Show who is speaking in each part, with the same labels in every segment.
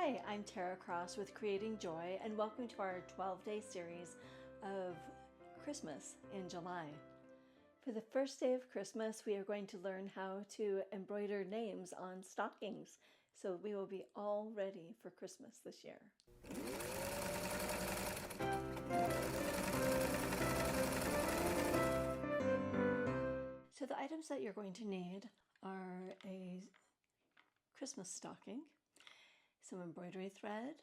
Speaker 1: Hi, I'm Tara Cross with Creating Joy, and welcome to our 12-day series of Christmas in July. For the first day of Christmas, we are going to learn how to embroider names on stockings, so we will be all ready for Christmas this year. So the items that you're going to need are a Christmas stocking, some embroidery thread,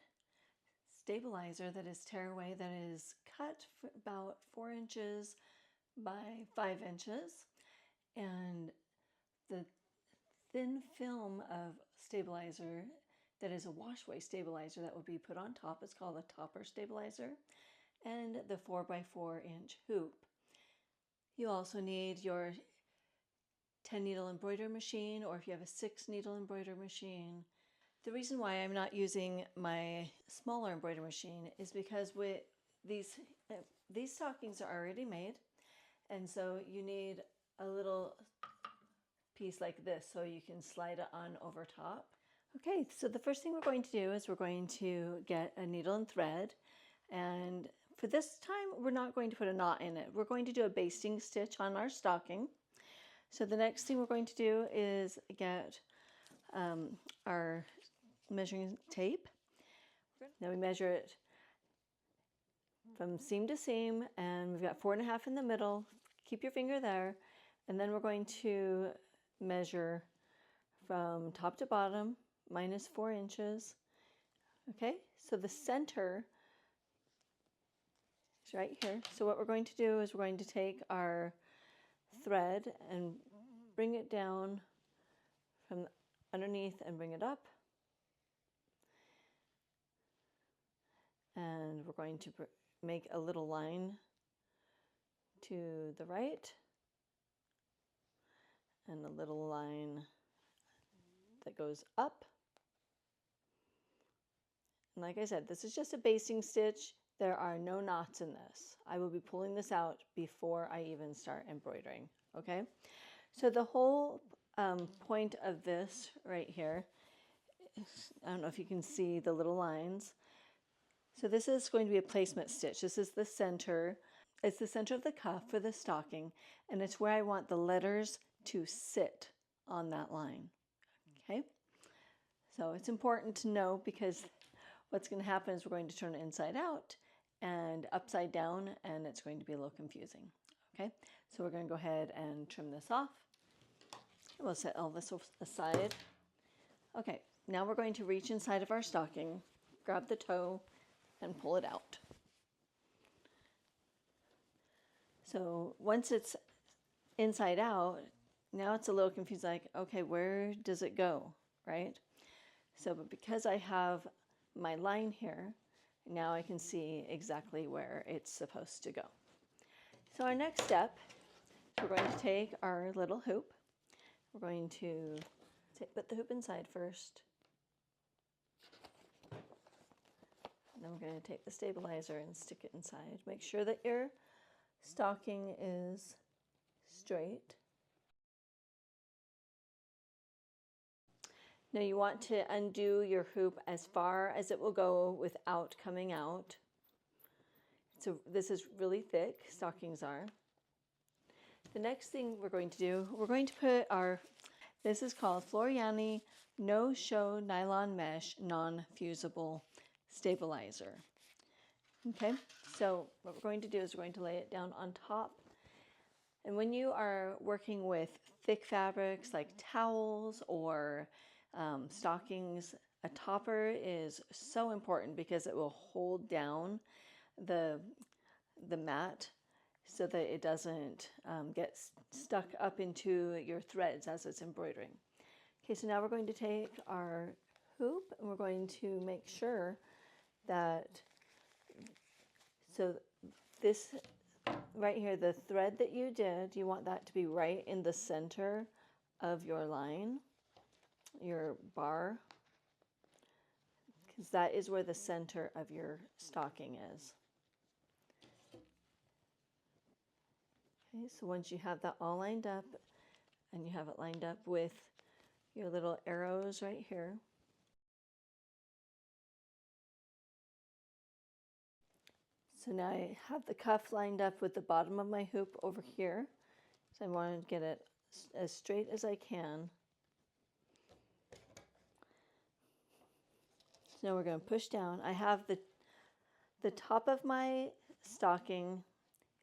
Speaker 1: stabilizer that is tearaway that is cut for about 4 inches by 5 inches, and the thin film of stabilizer that is a washaway stabilizer that will be put on top. It's called a topper stabilizer, and the 4 by 4 inch hoop. You also need your 10 needle embroider machine, or if you have a 6 needle embroider machine. The reason why I'm not using my smaller embroidery machine is because these stockings are already made, and so you need a little piece like this so you can slide it on over top. Okay, so the first thing we're going to do is we're going to get a needle and thread, and for this time we're not going to put a knot in it. We're going to do a basting stitch on our stocking. So the next thing we're going to do is get our measuring tape. Now we measure it from seam to seam, and we've got 4.5 in the middle. Keep your finger there, and then we're going to measure from top to bottom minus 4 inches. Okay, so the center is right here. So what we're going to do is we're going to take our thread and bring it down from underneath and bring it up. And we're going to make a little line to the right and a little line that goes up. And like I said, this is just a basting stitch. There are no knots in this. I will be pulling this out before I even start embroidering, okay? So the whole point of this right here, I don't know if you can see the little lines. So this is going to be a placement stitch. This is the center. It's the center of the cuff for the stocking, and it's where I want the letters to sit on that line, okay? So it's important to know, because what's going to happen is we're going to turn it inside out and upside down, and it's going to be a little confusing, okay? So we're going to go ahead and trim this off. We'll set all this aside. Okay, now we're going to reach inside of our stocking, grab the toe, and pull it out. So once it's inside out, now it's a little confused, like, okay, where does it go, right? So, but because I have my line here, now I can see exactly where it's supposed to go. So our next step, we're going to take our little hoop. We're going to put the hoop inside first. And then we're going to take the stabilizer and stick it inside. Make sure that your stocking is straight. Now you want to undo your hoop as far as it will go without coming out. So this is really thick, stockings are. The next thing we're going to do, we're going to put this is called Floriani No Show Nylon Mesh Non-Fusible Stabilizer. Okay, so what we're going to do is we're going to lay it down on top. And when you are working with thick fabrics like towels or stockings, a topper is so important because it will hold down the mat so that it doesn't get stuck up into your threads as it's embroidering. Okay, so now we're going to take our hoop and we're going to make sure that, so this right here, the thread that you did, you want that to be right in the center of your line, your bar, because that is where the center of your stocking is. Okay, so once you have that all lined up, and you have it lined up with your little arrows right here, So now I have the cuff lined up with the bottom of my hoop over here. So I want to get it as straight as I can. So now we're going to push down. I have the top of my stocking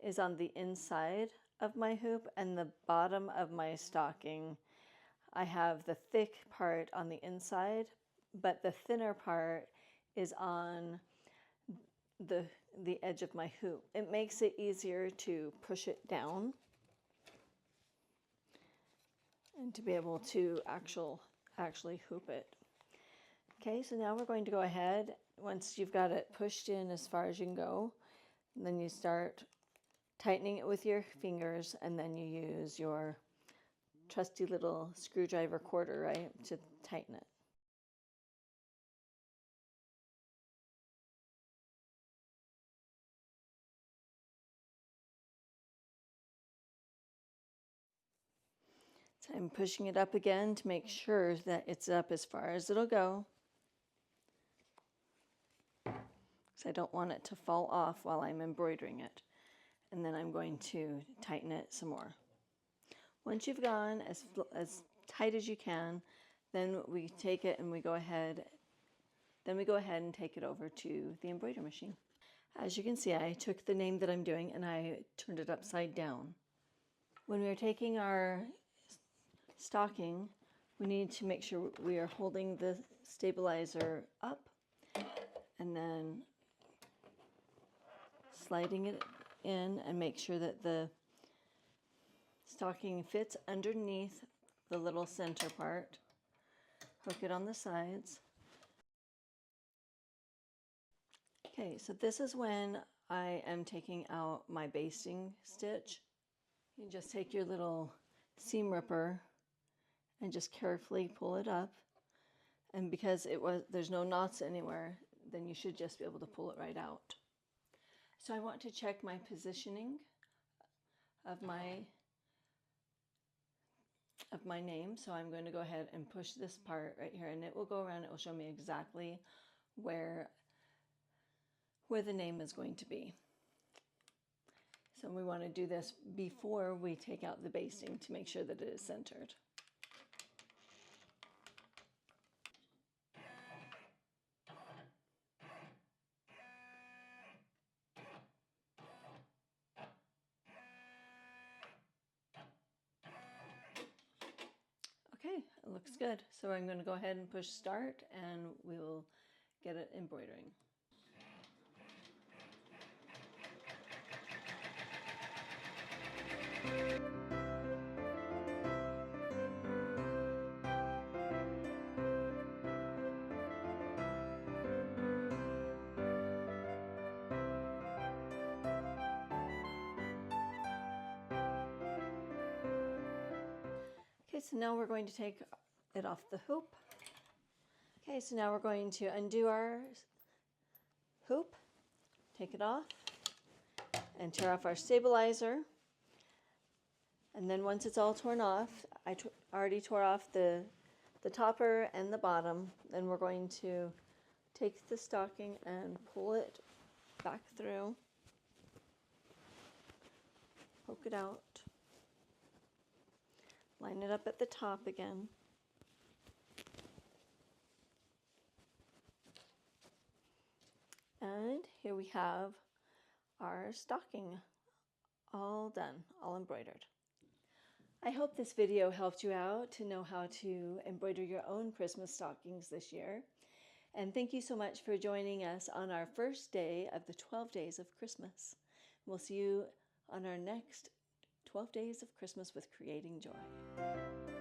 Speaker 1: is on the inside of my hoop, and the bottom of my stocking, I have the thick part on the inside, but the thinner part is on the edge of my hoop. It makes it easier to push it down and to be able to actually hoop it. Okay, so now we're going to go ahead, once you've got it pushed in as far as you can go, and then you start tightening it with your fingers, and then you use your trusty little screwdriver quarter, right, to tighten it. So I'm pushing it up again to make sure that it's up as far as it'll go, because I don't want it to fall off while I'm embroidering it. And then I'm going to tighten it some more. Once you've gone as tight as you can, then we take it and we go ahead and take it over to the embroidery machine. As you can see, I took the name that I'm doing and I turned it upside down. When we're taking our stocking, we need to make sure we are holding the stabilizer up and then sliding it in, and make sure that the stocking fits underneath the little center part. Hook it on the sides. Okay, so this is when I am taking out my basting stitch. You just take your little seam ripper and just carefully pull it up. And because there's no knots anywhere, then you should just be able to pull it right out. So I want to check my positioning of my name. So I'm going to go ahead and push this part right here, and it will go around. It will show me exactly where the name is going to be. So we want to do this before we take out the basting to make sure that it is centered. Okay, it looks good. So I'm going to go ahead and push start, and we will get it embroidering. Okay, so now we're going to take it off the hoop. Okay, so now we're going to undo our hoop, take it off, and tear off our stabilizer. And then once it's all torn off, I already tore off the topper and the bottom. Then we're going to take the stocking and pull it back through, poke it out, line it up at the top again. And here we have our stocking all done, all embroidered. I hope this video helped you out to know how to embroider your own Christmas stockings this year. And thank you so much for joining us on our first day of the 12 days of Christmas. We'll see you on our next 12 days of Christmas with Creating Joy.